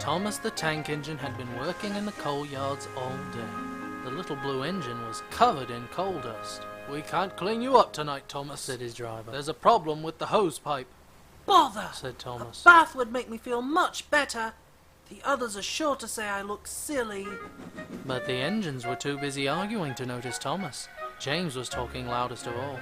Thomas the tank engine had been working in the coal yards all day. The little blue engine was covered in coal dust. "We can't clean you up tonight, Thomas," said his driver. "There's a problem with the hose pipe." "Bother!" said Thomas. "A bath would make me feel much better. The others are sure to say I look silly." But the engines were too busy arguing to notice Thomas. James was talking loudest of all.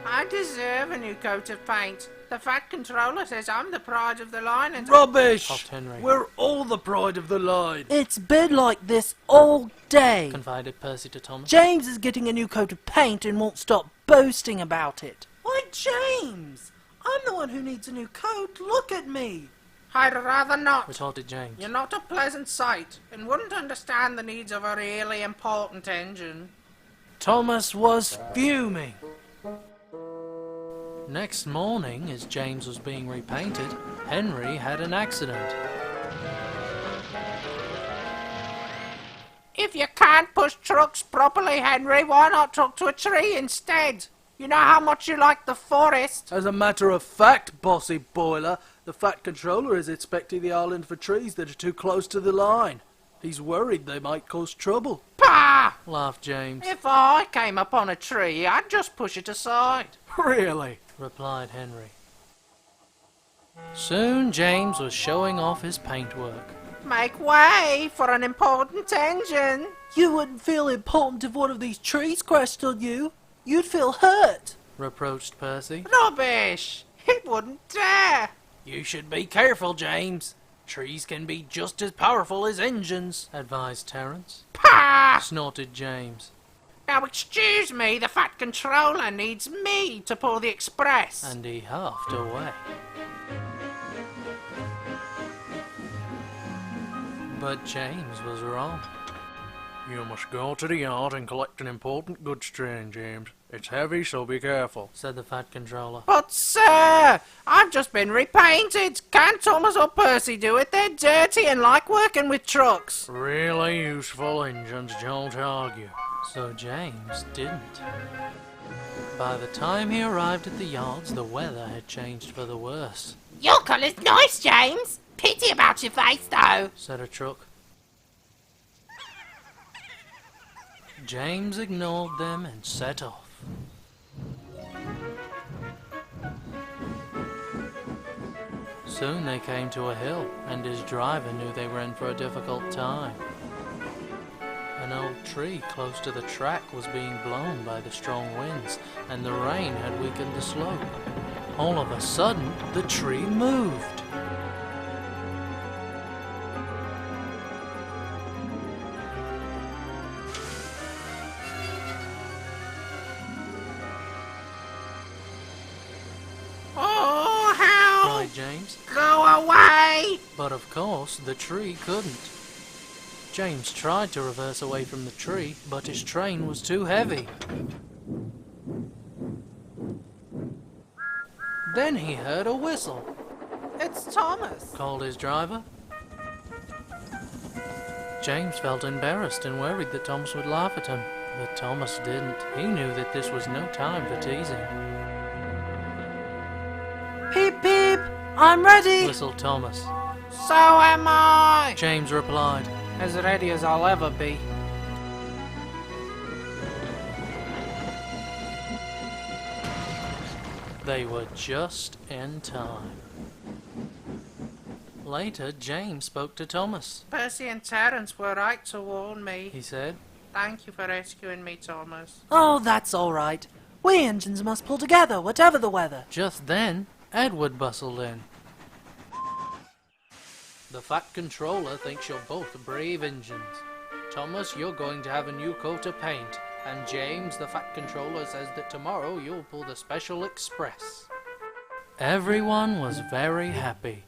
"I deserve a new coat of paint. The Fat Controller says I'm the pride of the line and..." "Rubbish! Puffed Henry. We're all the pride of the line." "It's been like this all day. Confided Percy to Thomas. James is getting a new coat of paint and won't stop boasting about it." "Why, James? I'm the one who needs a new coat. Look at me." "I'd rather not. Retorted James. You're not a pleasant sight and wouldn't understand the needs of a really important engine." Thomas was fuming. Next morning, as James was being repainted, Henry had an accident. "If you can't push trucks properly, Henry, why not truck to a tree instead? You know how much you like the forest." As a matter of fact, Bossy Boiler, the Fat Controller is inspecting the island for trees that are too close to the line. He's worried they might cause trouble. "Pah!" Laughed James. "If I came upon a tree, I'd just push it aside." Really? Replied Henry. Soon James was showing off his paintwork. "Make way for an important engine." "You wouldn't feel important if one of these trees crashed on you. You'd feel hurt." Reproached Percy. "Rubbish! It wouldn't dare." "You should be careful, James. Trees can be just as powerful as engines," advised Terence. "Pah!" Snorted James. "Now excuse me, the Fat Controller needs me to pull the express." And he huffed away. But James was wrong. "You must go to the yard and collect an important goods train, James. It's heavy, so be careful," said the Fat Controller. "But sir, I've just been repainted. Can't Thomas or Percy do it? They're dirty and like working with trucks." "Really useful engines don't argue." So James didn't. By the time he arrived at the yards, the weather had changed for the worse, "Your colour's nice, James. Pity about your face, though." said a truck. James ignored them and set off. Soon they came to a hill, and his driver knew they were in for a difficult time. An old tree close to the track was being blown by the strong winds, and the rain had weakened the slope. All of a sudden, the tree moved. "Oh, help! Cried James. Go away!" But of course, the tree couldn't. James tried to reverse away from the tree, but his train was too heavy. Then he heard a whistle. "It's Thomas." Called his driver. James felt embarrassed and worried that Thomas would laugh at him, but Thomas didn't. He knew that this was no time for teasing. "Peep, peep, I'm ready." Whistled Thomas. "So am I." James replied. "As ready as I'll ever be." They were just in time. Later, James spoke to Thomas. "Percy and Terence were right to warn me." He said. "Thank you for rescuing me, Thomas." "Oh, that's all right. We engines must pull together, whatever the weather." Just then, Edward bustled in. "The Fat Controller thinks you're both brave engines. Thomas, you're going to have a new coat of paint, and James, the Fat Controller, says that tomorrow you'll pull the Special Express." Everyone was very happy.